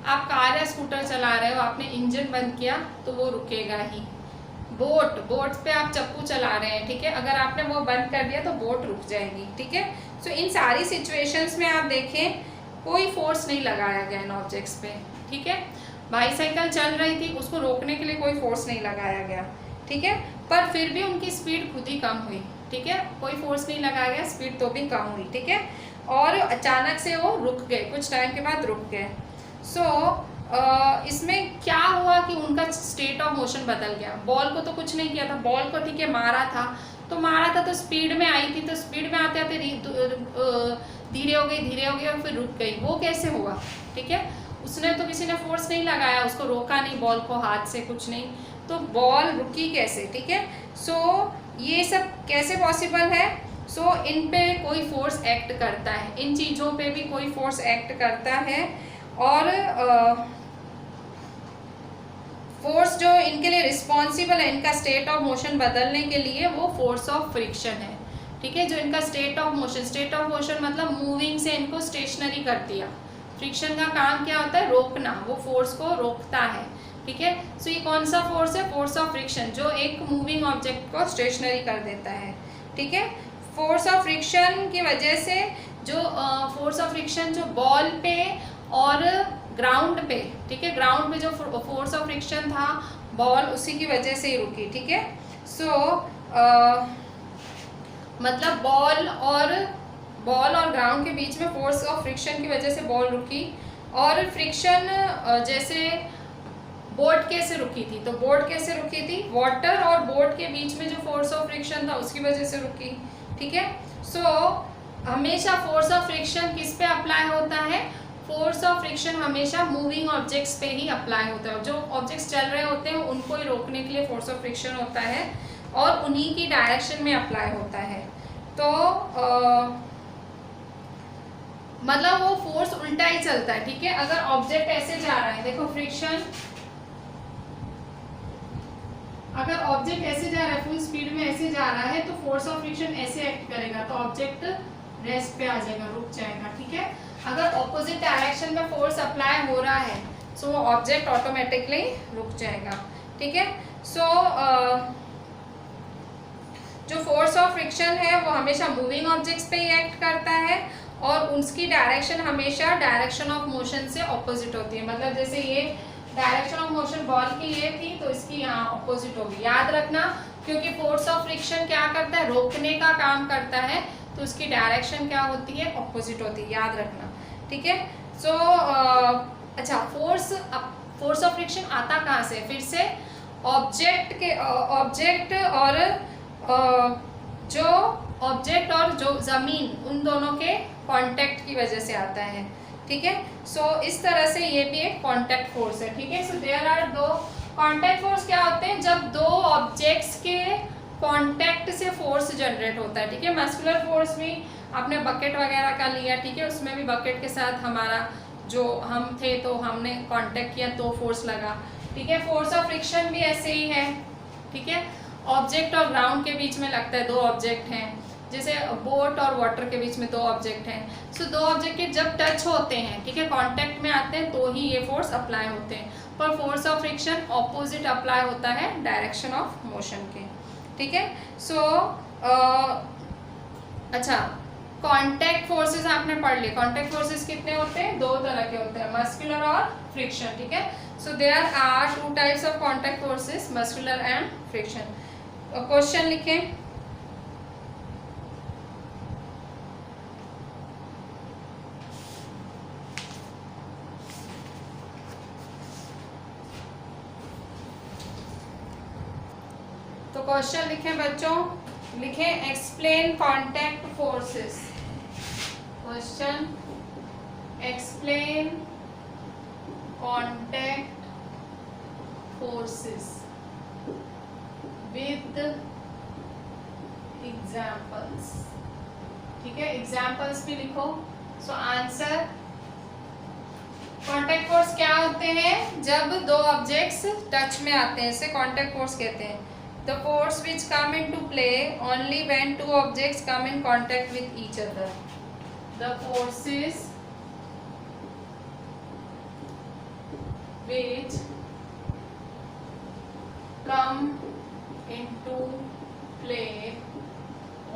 आप कार या स्कूटर चला रहे हो, आपने इंजन बंद किया तो वो रुकेगा ही। बोट पे आप चप्पू चला रहे हैं, ठीक है, अगर आपने वो बंद कर दिया तो बोट रुक जाएगी, ठीक है। सो इन सारी सिचुएशंस में आप देखें कोई फोर्स नहीं लगाया गया इन ऑब्जेक्ट्स पे, ठीक है। बाईसाइकिल चल रही थी, उसको रोकने के लिए कोई फोर्स नहीं लगाया गया, ठीक है, पर फिर भी उनकी स्पीड खुद ही कम हुई, ठीक है, कोई फोर्स नहीं लगाया गया, स्पीड तो भी कम हुई, ठीक है, और अचानक से वो रुक गए, कुछ टाइम के बाद रुक गए। सो इसमें क्या हुआ कि उनका स्टेट ऑफ मोशन बदल गया। बॉल को तो कुछ नहीं किया था, बॉल को ठीक है मारा था तो स्पीड में आई थी, तो स्पीड में आते आते धीरे हो गई और फिर रुक गई। वो कैसे हुआ? ठीक है, उसने तो किसी ने फोर्स नहीं लगाया, उसको रोका नहीं बॉल को हाथ से, कुछ नहीं, तो बॉल रुकी कैसे? ठीक है, सो ये सब कैसे पॉसिबल है? सो इन पे कोई फोर्स एक्ट करता है, इन चीज़ों पे भी कोई फोर्स एक्ट करता है, और फोर्स जो इनके लिए रिस्पॉन्सिबल है इनका स्टेट ऑफ मोशन बदलने के लिए, वो फोर्स ऑफ फ्रिक्शन है। ठीक है, जो इनका स्टेट ऑफ मोशन मतलब मूविंग से इनको स्टेशनरी कर दिया। फ्रिक्शन का काम क्या होता है? रोकना, वो फोर्स को रोकता है। ठीक है, सो ये कौन सा फोर्स है? फोर्स ऑफ फ्रिक्शन, जो एक मूविंग ऑब्जेक्ट को स्टेशनरी कर देता है। ठीक है, फोर्स ऑफ फ्रिक्शन की वजह से जो फोर्स ऑफ फ्रिक्शन जो बॉल पे और ग्राउंड पे, ठीक है, ग्राउंड पे जो फोर्स ऑफ फ्रिक्शन था बॉल, उसी की वजह से ही रुकी। ठीक है, सो मतलब बॉल और ग्राउंड के बीच में फोर्स ऑफ फ्रिक्शन की वजह से बॉल रुकी। और फ्रिक्शन जैसे बोट कैसे रुकी थी, तो बोट कैसे रुकी थी? वाटर और बोट के बीच में जो फोर्स ऑफ फ्रिक्शन था उसकी वजह से रुकी। ठीक है, सो हमेशा फोर्स ऑफ फ्रिक्शन किस पे अप्लाई होता है? फोर्स ऑफ फ्रिक्शन हमेशा मूविंग ऑब्जेक्ट्स पे ही अप्लाई होता है। जो ऑब्जेक्ट्स चल रहे होते हैं उनको ही रोकने के लिए फोर्स ऑफ फ्रिक्शन होता है और उन्हीं की डायरेक्शन में अप्लाई होता है। तो मतलब वो फोर्स उल्टा ही चलता है। ठीक है, अगर ऑब्जेक्ट ऐसे जा रहा है, देखो फ्रिक्शन, अगर ऑब्जेक्ट ऐसे जा रहा है, फुल स्पीड में ऐसे जा रहा है, तो फोर्स ऑफ फ्रिक्शन ऐसे एक्ट करेगा, तो ऑब्जेक्ट रेस्ट पे आ जाएगा, रुक जाएगा। ठीक है, अगर ऑपोजिट डायरेक्शन में फोर्स अप्लाई हो रहा है सो वो ऑब्जेक्ट ऑटोमेटिकली रुक जाएगा। ठीक है, सो जो फोर्स ऑफ फ्रिक्शन है वो हमेशा मूविंग ऑब्जेक्ट्स पे ही एक्ट करता है और उसकी डायरेक्शन हमेशा डायरेक्शन ऑफ मोशन से ऑपोजिट होती है। मतलब जैसे ये डायरेक्शन ऑफ मोशन बॉल की ये थी तो इसकी यहाँ ऑपोजिट होगी, याद रखना, क्योंकि फोर्स ऑफ फ्रिक्शन क्या करता है, रोकने का काम करता है, तो उसकी डायरेक्शन क्या होती है, ऑपोजिट होती है, याद रखना, ठीक है। सो अच्छा, फोर्स ऑफ फ्रिक्शन आता कहाँ से, फिर से ऑब्जेक्ट और जो ज़मीन, उन दोनों के कांटेक्ट की वजह से आता है, ठीक है। सो इस तरह से ये भी एक कांटेक्ट फोर्स है, ठीक है। सो देयर आर दो कांटेक्ट फोर्स क्या होते हैं, जब दो ऑब्जेक्ट्स के कांटेक्ट से फोर्स जनरेट होता है, ठीक है। मस्कुलर फोर्स भी आपने बकेट वगैरह का लिया, ठीक है, उसमें भी बकेट के साथ हमारा जो हम थे तो हमने कांटेक्ट किया तो फोर्स लगा, ठीक है। फोर्स ऑफ फ्रिक्शन भी ऐसे ही है, ठीक है। ऑब्जेक्ट और ग्राउंड के बीच में लगता है, दो ऑब्जेक्ट हैं, जैसे बोट और वाटर के बीच में दो ऑब्जेक्ट हैं। सो दो ऑब्जेक्ट के जब टच होते हैं, ठीक है, कांटेक्ट में आते हैं, तो ही ये फोर्स अप्लाई होते हैं। पर force of friction opposite apply होता है डायरेक्शन ऑफ मोशन के, ठीक है। सो अच्छा, कांटेक्ट फोर्सेस आपने पढ़ लिए। कांटेक्ट फोर्सेस कितने होते हैं, दो तरह के होते हैं, मस्कुलर और फ्रिक्शन, ठीक है। So there are two types of contact forces, muscular and friction. Question लिखें। तो क्वेश्चन लिखें बच्चों, लिखें explain contact forces. Question, explain contact forces with examples, ठीक है, एग्जाम्पल्स भी लिखो। सो आंसर, कांटेक्ट फोर्स क्या होते हैं, जब दो ऑब्जेक्ट्स टच में आते हैं, इसे कांटेक्ट फोर्स कहते हैं। The force which come into play only when two objects come in contact with each other. The forces which come into play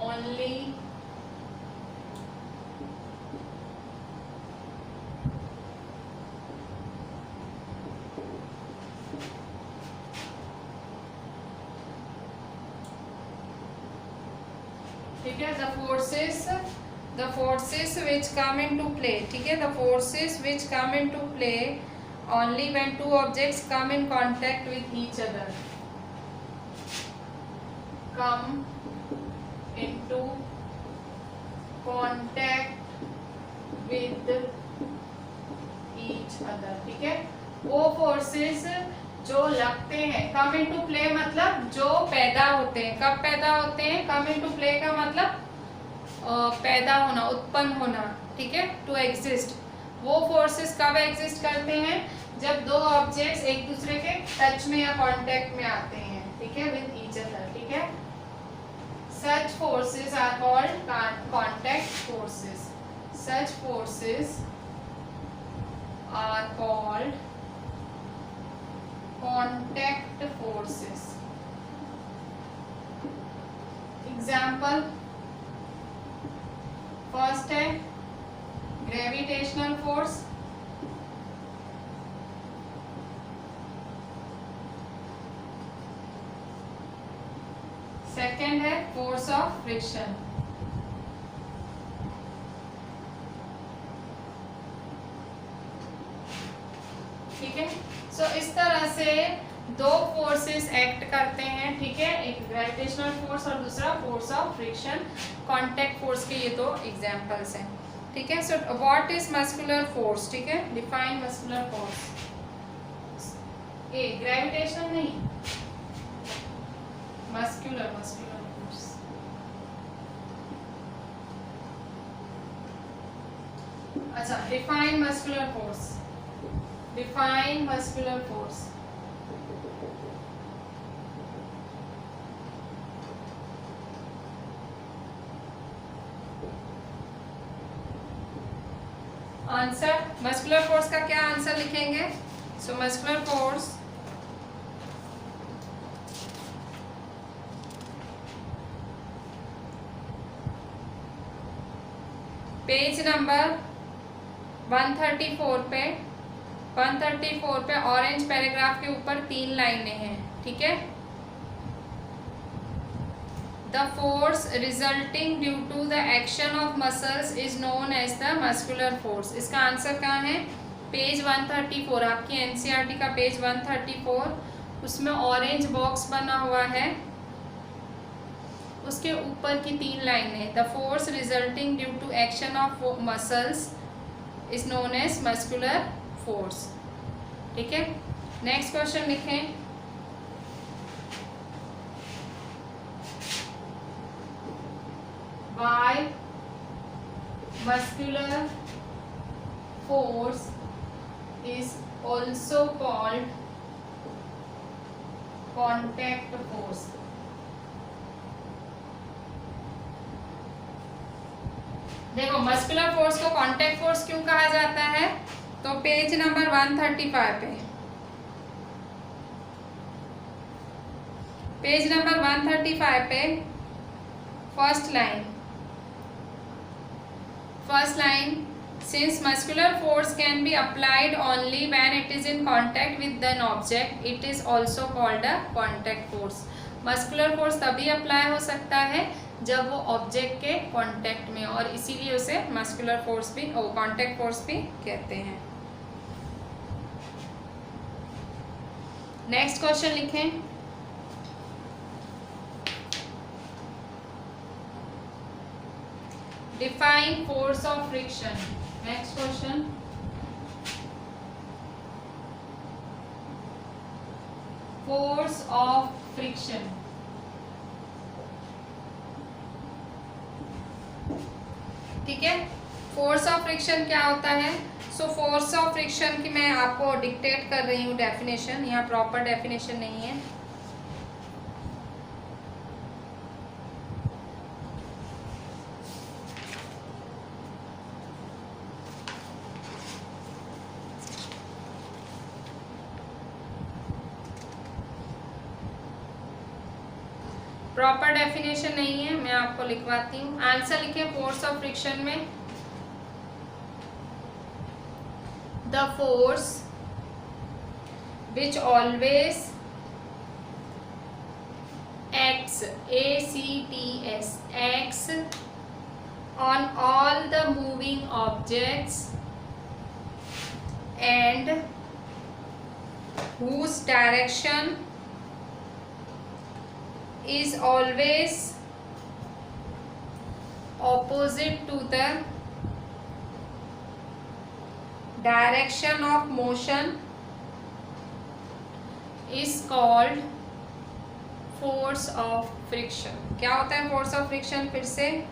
only ठीक है, the forces which come into play, ठीक है, the forces which come into play only when two objects come in contact with each other, come into contact with each other, ठीक है। वो forces जो लगते हैं, कम इनटू प्ले मतलब जो पैदा होते हैं, कब पैदा होते हैं, कम इनटू प्ले का मतलब पैदा होना, उत्पन्न होना, ठीक है, टू एग्जिस्ट। वो फोर्सेस कब एग्जिस्ट करते हैं, जब दो ऑब्जेक्ट्स एक दूसरे के टच में या कांटेक्ट में आते हैं, ठीक है, विद ईच अदर, ठीक है। Such forces are called contact forces. Such forces are called contact forces. Example, first है gravitational force, second है force of friction, ठीक है। सो इस तरह से दो फोर्सेस एक्ट करते हैं, ठीक है, एक ग्रेविटेशनल फोर्स और दूसरा force of friction. Contact force के ये दो एग्जांपल्स हैं, ठीक है। So what is muscular force, ठीक है, डिफाइन मस्कुलर फोर्स। ए ग्रेविटेशनल नहीं, मस्कुलर फोर्स। अच्छा, define muscular force. Define muscular force. Answer, muscular force का क्या आंसर लिखेंगे। सो मस्कुलर फोर्स पेज नंबर 134 पे ऑरेंज पैराग्राफ के ऊपर 3 लाइनें हैं, ठीक है। The force resulting due to the action of muscles is known as the muscular force. इसका आंसर कहाँ है? पेज 134, आपकी एनसीईआरटी का पेज 134, उसमें ऑरेंज बॉक्स बना हुआ है, उसके ऊपर की 3 लाइनें। The force resulting due to action of muscles is known as muscular force, ठीक है। नेक्स्ट क्वेश्चन लिखें। Why muscular force is also called contact force? देखो, मस्कुलर फोर्स को कांटेक्ट फोर्स क्यों कहा जाता है? तो पेज नंबर 135 पे, पेज नंबर 135 पे first line, since muscular force can be applied only when it is in contact with an object, it is also called a contact force. Muscular force तभी अप्लाई हो सकता है जब वो ऑब्जेक्ट के कांटेक्ट में, और इसीलिए उसे मस्कुलर फोर्स भी और कांटेक्ट फोर्स भी कहते हैं। नेक्स्ट क्वेश्चन लिखें। Define force of friction. Next question. Force of friction. ठीक है, फोर्स ऑफ फ्रिक्शन क्या होता है? सो फोर्स ऑफ फ्रिक्शन की मैं आपको डिक्टेट कर रही हूँ डेफिनेशन, यहाँ प्रॉपर डेफिनेशन नहीं है। प्रॉपर डेफिनेशन नहीं है, मैं आपको लिखवाती हूँ। आंसर लिखे फोर्स ऑफ फ्रिक्शन में, the force which always acts, acts on all the moving objects and whose direction is always opposite to the direction of motion is called force of friction. क्या होता है force of friction? फिर से,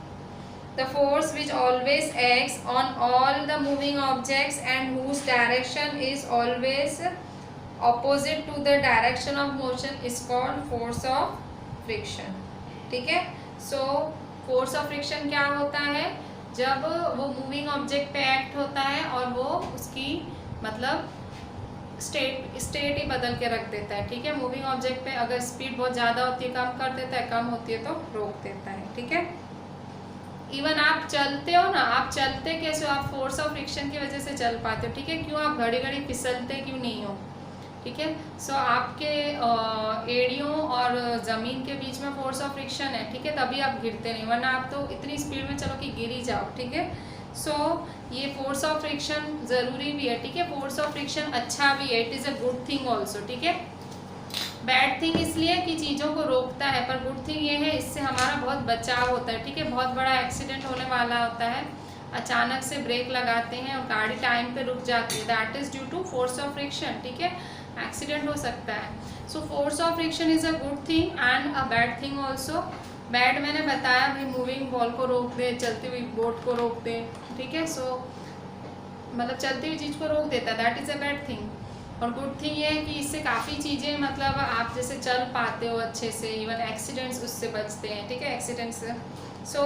the force which always acts on all the moving objects and whose direction is always opposite to the direction of motion is called force of friction, ठीक है। सो फोर्स ऑफ फ्रिक्शन क्या होता है? जब वो मूविंग ऑब्जेक्ट पे एक्ट होता है और वो उसकी मतलब स्टेट ही बदल के रख देता है, ठीक है। मूविंग ऑब्जेक्ट पे अगर स्पीड बहुत ज़्यादा होती है कम कर देता है, कम होती है तो रोक देता है, ठीक है। इवन आप चलते हो ना, आप चलते कैसे हो? आप फोर्स ऑफ फ्रिक्शन की वजह से चल पाते हो, ठीक है। क्यों? आप घड़ी घड़ी फिसलते क्यों नहीं हो, ठीक है। सो आपके एड़ियों और ज़मीन के बीच में फोर्स ऑफ फ्रिक्शन है, ठीक है, तभी आप गिरते नहीं, वरना आप तो इतनी स्पीड में चलो कि गिर ही जाओ, ठीक है। सो ये फोर्स ऑफ फ्रिक्शन ज़रूरी भी है, ठीक है। फोर्स ऑफ फ्रिक्शन अच्छा भी है, it is a good thing also, ठीक है। बैड थिंग इसलिए कि चीज़ों को रोकता है, पर गुड थिंग ये है इससे हमारा बहुत बचाव होता है, ठीक है। बहुत बड़ा एक्सीडेंट होने वाला होता है, अचानक से ब्रेक लगाते हैं और गाड़ी टाइम पे रुक जाती है, that is due to force of friction, ठीक है। एक्सीडेंट हो सकता है। So force of friction is a good thing and a bad thing also. Bad मैंने बताया भाई, मूविंग बॉल को रोक दे, चलती हुई बोट को रोक दे, ठीक है। सो मतलब चलती हुई चीज़ को रोक देता है, that is a bad thing. और गुड थिंग ये है कि इससे काफ़ी चीज़ें मतलब आप जैसे चल पाते हो अच्छे से, इवन एक्सीडेंट्स उससे बचते हैं, ठीक है। एक्सीडेंट्स सो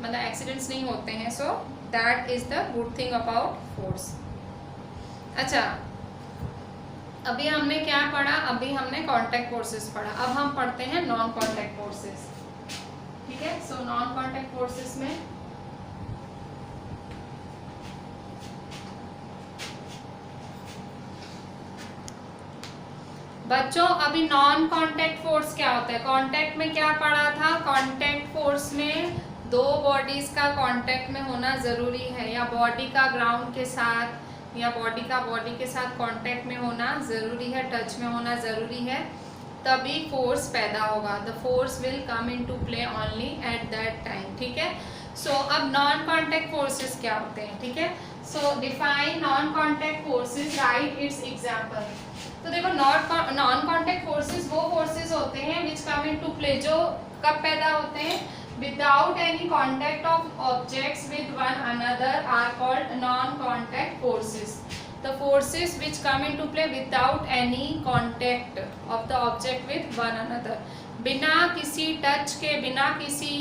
मतलब एक्सीडेंट्स नहीं होते हैं, so that is the good thing about force. अच्छा, अभी हमने क्या पढ़ा? अभी हमने कॉन्टैक्ट फोर्सेस पढ़ा, अब हम पढ़ते हैं नॉन कॉन्टैक्ट फोर्सेस, ठीक है। सो नॉन कॉन्टैक्ट फोर्सेस में बच्चों अभी नॉन कांटेक्ट फोर्स क्या होता है? कांटेक्ट में क्या पढ़ा था? कांटेक्ट फोर्स में दो बॉडीज का कांटेक्ट में होना ज़रूरी है, या बॉडी का ग्राउंड के साथ या बॉडी का बॉडी के साथ कांटेक्ट में होना ज़रूरी है, टच में होना ज़रूरी है, तभी फोर्स पैदा होगा। The force will come in to play only at that time. ठीक है, सो अब नॉन कांटेक्ट फोर्सेस क्या होते हैं? ठीक है, सो define non contact forces, right it's example. तो देखो नॉन कांटेक्ट फोर्सेस वो फोर्सेस होते हैं विच कम इन टू प्ले, जो कब पैदा होते हैं? Without any contact of objects with one another are called non contact forces. The forces which come into play without any contact of the object with one another, बिना किसी टच के, बिना किसी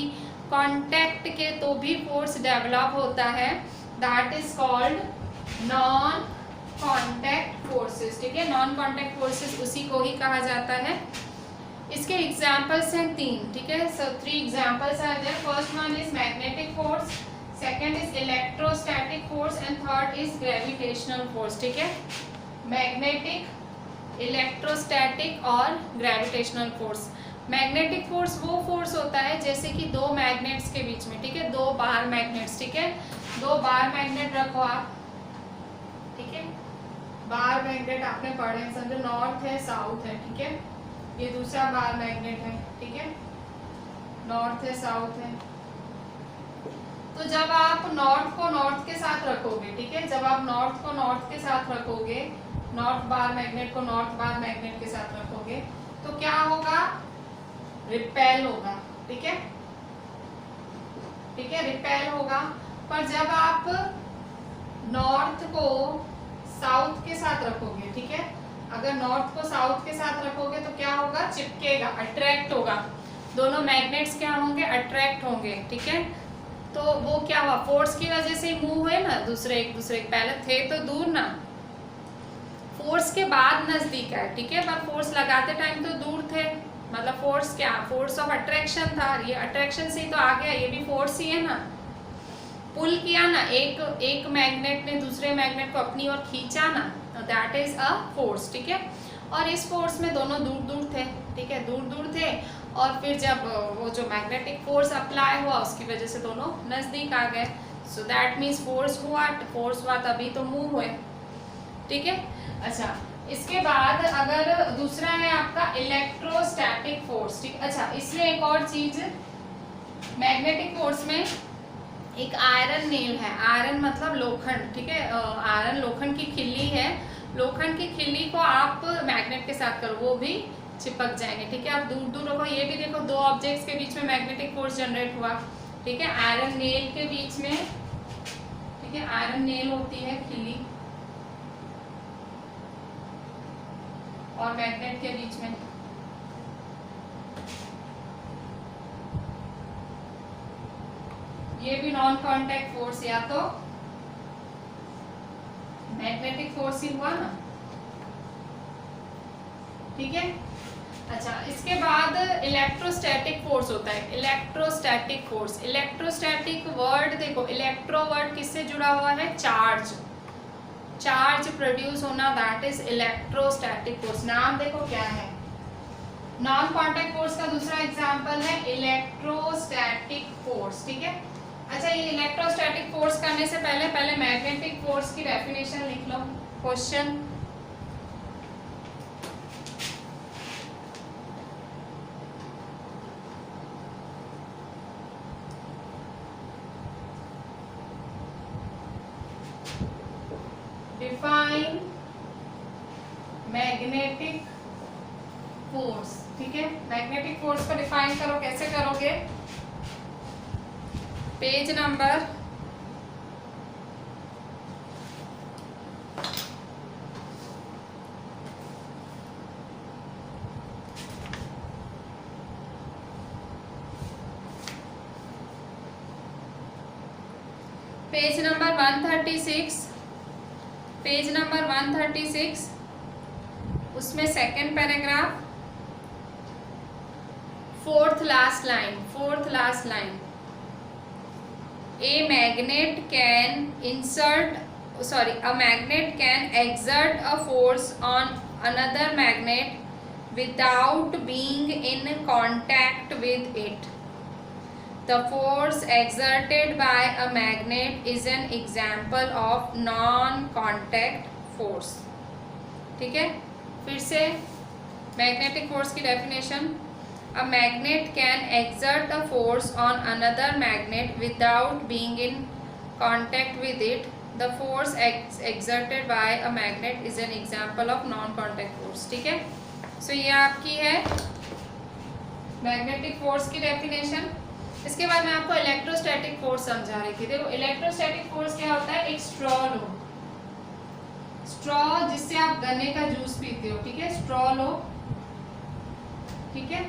कांटेक्ट के तो भी फोर्स डेवलप होता है, that is called non contact forces. ठीक है, नॉन कांटेक्ट फोर्सेस उसी को ही कहा जाता है। इसके एग्जाम्पल्स हैं 3। ठीक है, so 3 examples are there. First one is magnetic force, second is electrostatic force and third is gravitational force. ठीक है, मैग्नेटिक, इलेक्ट्रोस्टैटिक और ग्रेविटेशनल फोर्स। मैग्नेटिक फोर्स वो फोर्स होता है जैसे कि दो मैग्नेट्स के बीच में, ठीक है, दो बार मैग्नेट्स। ठीक है, दो बार मैग्नेट रखो आप, ठीक है, बार मैग्नेट आपने पढ़े हैं, समझो नॉर्थ है साउथ है। ठीक है, ये दूसरा बार मैग्नेट है। ठीक है, नॉर्थ है साउथ है। तो जब आप नॉर्थ को नॉर्थ के साथ रखोगे, ठीक है, जब आप नॉर्थ को नॉर्थ के साथ रखोगे, नॉर्थ बार मैग्नेट को नॉर्थ बार मैग्नेट के साथ रखोगे, तो क्या होगा? रिपेल होगा। ठीक है, ठीक है, रिपेल होगा। पर जब आप नॉर्थ को साउथ के साथ रखोगे, ठीक है, अगर नॉर्थ को साउथ के साथ रखोगे तो क्या होगा? चिपकेगा, अट्रैक्ट होगा। दोनों मैग्नेट्स क्या होंगे? अट्रैक्ट होंगे। ठीक है, तो वो क्या हुआ? फोर्स की वजह से मूव हुए ना, दूसरे एक दूसरे के, पहले थे तो दूर ना, फोर्स के बाद नजदीक है। ठीक है, पर फोर्स लगाते टाइम तो दूर थे, मतलब फोर्स क्या? फोर्स ऑफ अट्रैक्शन था, ये अट्रैक्शन से ही तो आ गया, ये भी फोर्स ही है ना, पुल किया ना, एक मैग्नेट ने दूसरे मैग्नेट को अपनी ओर खींचा ना, तो दैट इज अ फोर्स। ठीक है, और इस फोर्स में दोनों दूर दूर थे। ठीक है, दूर दूर थे, और फिर जब वो जो मैग्नेटिक फोर्स अप्लाई हुआ उसकी वजह से दोनों नजदीक आ गए। सो दैट मीन्स फोर्स हुआ तभी तो मूव हुए। ठीक है, अच्छा, इसके बाद अगर दूसरा है आपका इलेक्ट्रोस्टैटिक फोर्स। ठीक, अच्छा, इसमें एक और चीज, मैग्नेटिक फोर्स में एक आयरन नेल है, आयरन मतलब लोखंड। ठीक है, आयरन लोखंड की खिल्ली है, लोखंड की खिल्ली को आप मैग्नेट के साथ करो, वो भी चिपक जाएंगे। ठीक है, आप दूर दूर रखो, ये भी देखो दो ऑब्जेक्ट्स के बीच में मैग्नेटिक फोर्स जनरेट हुआ। ठीक है, आयरन नेल के बीच में, ठीक है, आयरन नेल होती है खिल्ली, और मैग्नेट के बीच में ये भी नॉन कांटेक्ट फोर्स, या तो मैग्नेटिक फोर्स ही हुआ ना। ठीक है, अच्छा, इसके बाद इलेक्ट्रोस्टैटिक फोर्स होता है। इलेक्ट्रोस्टैटिक फोर्स, इलेक्ट्रोस्टैटिक वर्ड देखो, इलेक्ट्रो वर्ड किससे जुड़ा हुआ है? चार्ज, चार्ज प्रोड्यूस होना, दैट इज इलेक्ट्रोस्टैटिक फोर्स। नाम देखो क्या है? नॉन कांटेक्ट फोर्स का दूसरा एग्जांपल है इलेक्ट्रोस्टैटिक फोर्स। ठीक है, अच्छा, ये इलेक्ट्रोस्टैटिक फोर्स करने से पहले मैग्नेटिक फोर्स की डेफिनेशन लिख लो। Question, define magnetic force. ठीक है, मैग्नेटिक फोर्स को डिफाइन करो, कैसे करोगे? पेज नंबर 136, पेज नंबर 136, उसमें second paragraph, fourth last line, a magnet can exert a force on another magnet without being in contact with it. The force exerted by a magnet is an example of non-contact force. ठीक है, फिर से मैग्नेटिक फोर्स की definition. A magnet can exert a force on another magnet without being in contact with it. The force exerted by a magnet is an example of non-contact force. ठीक है, सो ये आपकी है मैग्नेटिक फोर्स की डेफिनेशन. इसके बाद मैं आपको इलेक्ट्रोस्टैटिक फोर्स समझा रही थी. देखो इलेक्ट्रोस्टैटिक फोर्स क्या होता है. एक स्ट्रॉ लो, स्ट्रॉ जिससे आप गन्ने का जूस पीते हो. ठीक है, स्ट्रॉ लो. ठीक है,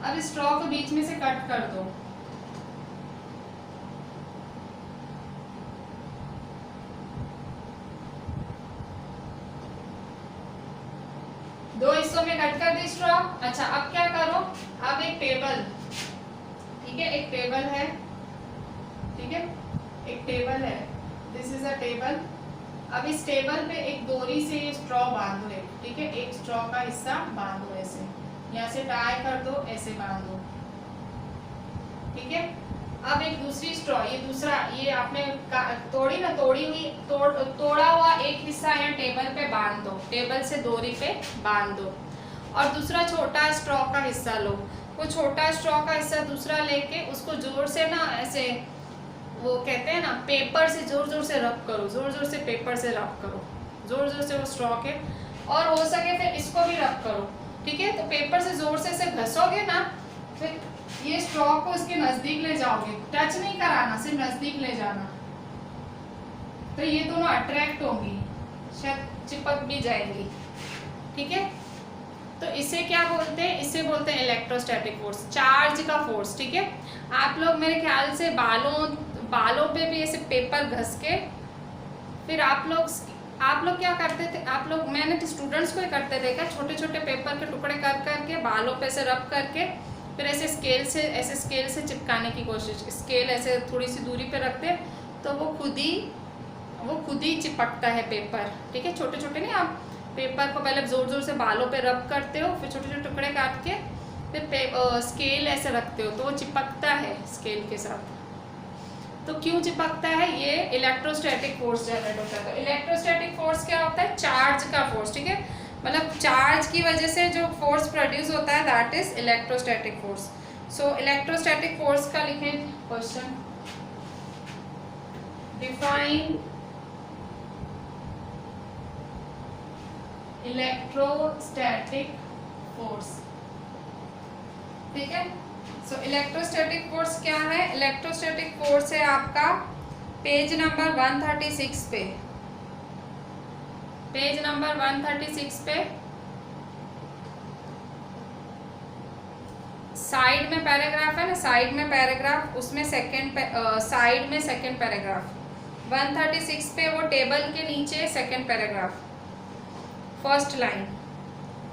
अब स्ट्रॉ को बीच में से कट कर दो. दो हिस्सों में कट कर दी स्ट्रॉ. अच्छा, अब क्या करो. अब एक टेबल, ठीक है, एक टेबल है. ठीक है, एक टेबल है. This is a table. अब इस टेबल पे एक डोरी से ये स्ट्रॉ बांधो. एक, ठीक है, एक स्ट्रॉ का हिस्सा बांधो ऐसे. यहाँ से टाई कर दो, ऐसे बांधो. ठीक है, अब एक दूसरी स्ट्रॉ, ये दूसरा, ये आपने तोड़ी ना, तोड़ी हुई तोड़ा हुआ एक हिस्सा यहाँ टेबल पे बांध दो. टेबल से डोरी पे बांध दो. और दूसरा छोटा स्ट्रॉ का हिस्सा लो. वो छोटा स्ट्रॉ का हिस्सा दूसरा लेके उसको जोर से ना ऐसे, वो कहते हैं ना, पेपर से जोर जोर से रब करो. जोर जोर से पेपर से रब करो, जोर जोर से वो स्ट्रॉ के. और हो सके फिर इसको भी रब करो. ठीक है, तो पेपर से जोर से घसोगे ना, फिर ये स्ट्रॉ को इसके नजदीक ले जाओगे. टच नहीं कराना, सिर्फ नजदीक ले जाना. तो ये दोनों अट्रैक्ट होंगी, शायद चिपक भी जाएंगी. ठीक है, तो इसे क्या बोलते हैं. इसे बोलते हैं इलेक्ट्रोस्टैटिक फोर्स, चार्ज का फोर्स. ठीक है, आप लोग मेरे ख्याल से बालों पे भी ऐसे पेपर घस के, फिर आप लोग क्या करते थे. आप लोग, मैंने स्टूडेंट्स को ही करते देखा, छोटे छोटे पेपर के टुकड़े कर करके बालों पे से रब करके, फिर ऐसे स्केल से चिपकाने की कोशिश. स्केल ऐसे थोड़ी सी दूरी पे रखते, तो वो खुद ही चिपकता है पेपर. ठीक है, छोटे छोटे नहीं, आप पेपर को पहले जोर जोर से बालों पे रब करते हो, फिर छोटे छोटे टुकड़े काट के फिर स्केल ऐसे रखते हो, तो वो चिपकता है स्केल के साथ. तो क्यों चिपकता है. ये इलेक्ट्रोस्टैटिक फोर्स जनरेट होता है. तो इलेक्ट्रोस्टैटिक फोर्स क्या होता है. चार्ज का फोर्स. ठीक है, मतलब चार्ज की वजह से जो फोर्स प्रोड्यूस होता है, that is electrostatic force. So electrostatic force का लिखें क्वेश्चन. Define electrostatic force. ठीक है, सो इलेक्ट्रोस्टैटिक फोर्स क्या है. इलेक्ट्रोस्टैटिक फोर्स है आपका पेज नंबर 136 पे. पेज नंबर 136 पे साइड में पैराग्राफ है ना, साइड में पैराग्राफ, उसमें साइड में सेकंड पैराग्राफ. 136 पे वो टेबल के नीचे second paragraph, first line.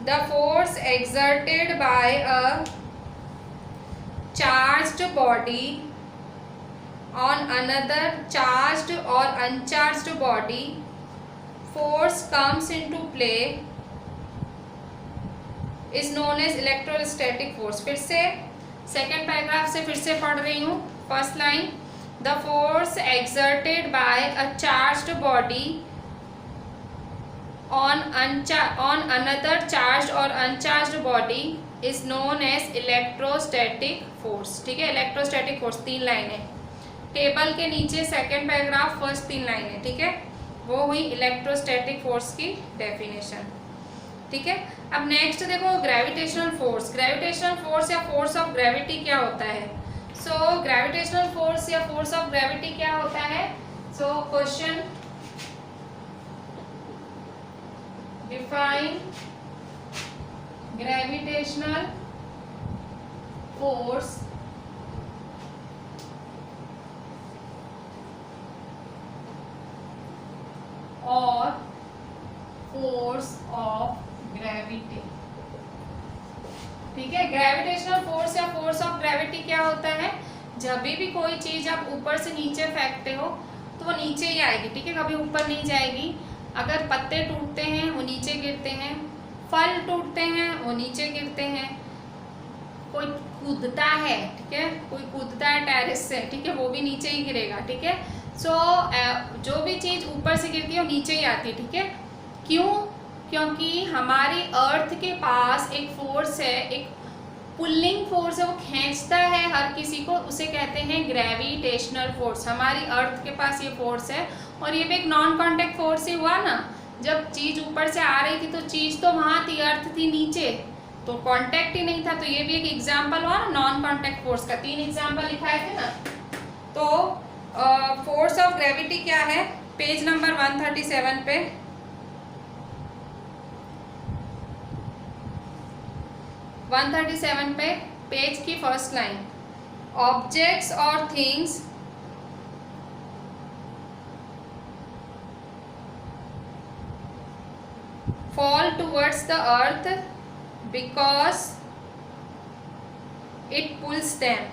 The force exerted by a charged body on another charged or uncharged body, force comes into play, is known as electrostatic force. फिर से सेकेंड पैराग्राफ से फिर से पढ़ रही हूँ. First line, the force exerted by a charged body on another charged or uncharged body is known as electrostatic force. ठीक है, इलेक्ट्रोस्टैटिक फोर्स 3 लाइनें. टेबल के नीचे सेकंड पैराग्राफ, फर्स्ट 3 लाइनें. ठीक है, वो हुई इलेक्ट्रोस्टैटिक फोर्स की डेफिनेशन. ठीक है, अब नेक्स्ट देखो ग्रेविटेशनल फोर्स. ग्रेविटेशनल फोर्स या फोर्स ऑफ ग्रेविटी क्या होता है. सो ग्रेविटेशनल फोर्स या फोर्स ऑफ ग्रेविटी क्या होता है. So question, define gravitational force और फोर्स ऑफ ग्रेविटी. ठीक है, ग्रेविटेशनल फोर्स या फोर्स ऑफ ग्रेविटी क्या होता है. जब भी कोई चीज आप ऊपर से नीचे फेंकते हो तो वो नीचे ही आएगी. ठीक है, कभी ऊपर नहीं जाएगी. अगर पत्ते टूटते हैं वो नीचे गिरते हैं, फल टूटते हैं वो नीचे गिरते हैं, कोई कूदता है, ठीक है, कोई कूदता है टेरेस से, ठीक है, वो भी नीचे ही गिरेगा, ठीक है। सो जो भी चीज़ ऊपर से गिरती है वो नीचे ही आती है, ठीक है। क्यों? क्योंकि हमारी अर्थ के पास एक फोर्स है, एक पुल्लिंग फोर्स है, वो खींचता है हर किसी को, उसे कहते हैं ग्रेविटेशनल फोर्स। हमारी अर्थ के पास ये फोर्स है, और ये भी एक नॉन कॉन्टैक्ट फोर्स ही हुआ ना। जब चीज़ ऊपर से आ रही थी तो चीज़ तो वहाँ थी, अर्थ थी नीचे, तो कांटेक्ट ही नहीं था, तो ये भी एक एग्जांपल हुआ ना नॉन कांटेक्ट फोर्स का। 3 एग्जांपल लिखाए थे ना। तो फोर्स ऑफ ग्रेविटी क्या है, पेज नंबर 137 पे, पेज की फर्स्ट लाइन, ऑब्जेक्ट्स और things fall towards the earth because it pulls them.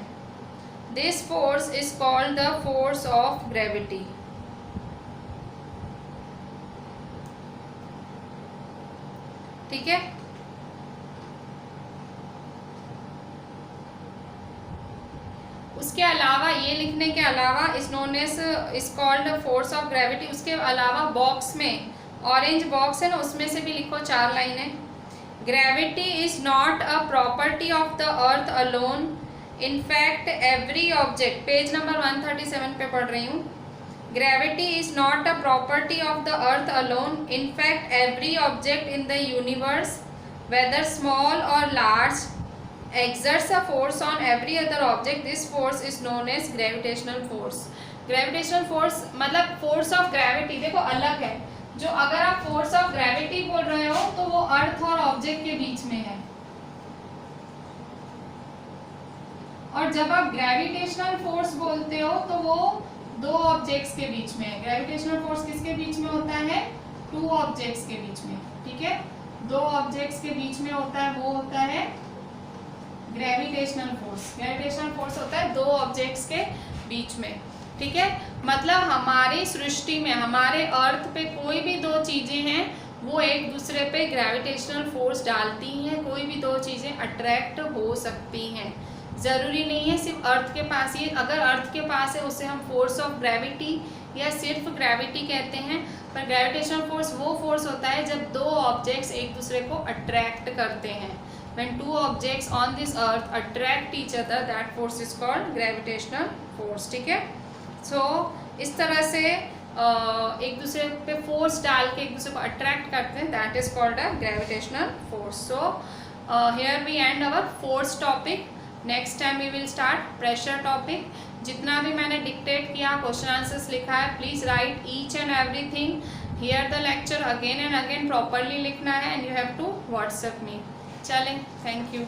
This force is called the force of gravity. ठीक है। उसके अलावा ये लिखने के अलावा इस known as is called force of gravity. उसके अलावा बॉक्स में, ऑरेंज बॉक्स है ना, उसमें से भी लिखो 4 लाइनें। Gravity is not a property of the earth alone, in fact every object, page number 137 पे पढ़ रही हूँ। Gravity is not a property of the earth alone, in fact every object in the universe whether small और large exerts a force on every other object. This force is known as gravitational force. Gravitational force मतलब force of gravity देखो अलग है। जो अगर आप फोर्स ऑफ ग्रेविटी बोल रहे हो तो वो अर्थ और ऑब्जेक्ट के बीच में है, और जब आप ग्रेविटेशनल फोर्स बोलते हो तो वो 2 ऑब्जेक्ट्स के बीच में है। ग्रेविटेशनल फोर्स किसके बीच में होता है? 2 ऑब्जेक्ट्स के बीच में, ठीक है। 2 ऑब्जेक्ट्स के बीच में होता है, वो होता है ग्रेविटेशनल फोर्स। ग्रेविटेशनल फोर्स होता है 2 ऑब्जेक्ट्स के बीच में, ठीक है। मतलब हमारी सृष्टि में, हमारे अर्थ पे कोई भी 2 चीजें हैं वो एक दूसरे पे ग्रेविटेशनल फोर्स डालती हैं। कोई भी 2 चीजें अट्रैक्ट हो सकती हैं, ज़रूरी नहीं है सिर्फ अर्थ के पास ही। अगर अर्थ के पास है उसे हम फोर्स ऑफ ग्रेविटी या सिर्फ ग्रेविटी कहते हैं, पर ग्रेविटेशनल फोर्स वो फोर्स होता है जब 2 ऑब्जेक्ट्स एक दूसरे को अट्रैक्ट करते हैं। When 2 objects on this earth attract each other, that force is called gravitational force, ठीक है। So इस तरह से एक दूसरे पे फोर्स डाल के एक दूसरे को अट्रैक्ट करते हैं, that is called a gravitational force. So here we end our force topic. Next time we will start pressure topic. जितना भी मैंने डिक्टेट किया, क्वेश्चन आंसर्स लिखा है, please write each and everything. Hear the lecture again and again properly लिखना है, and you have to WhatsApp me. चलें, थैंक यू।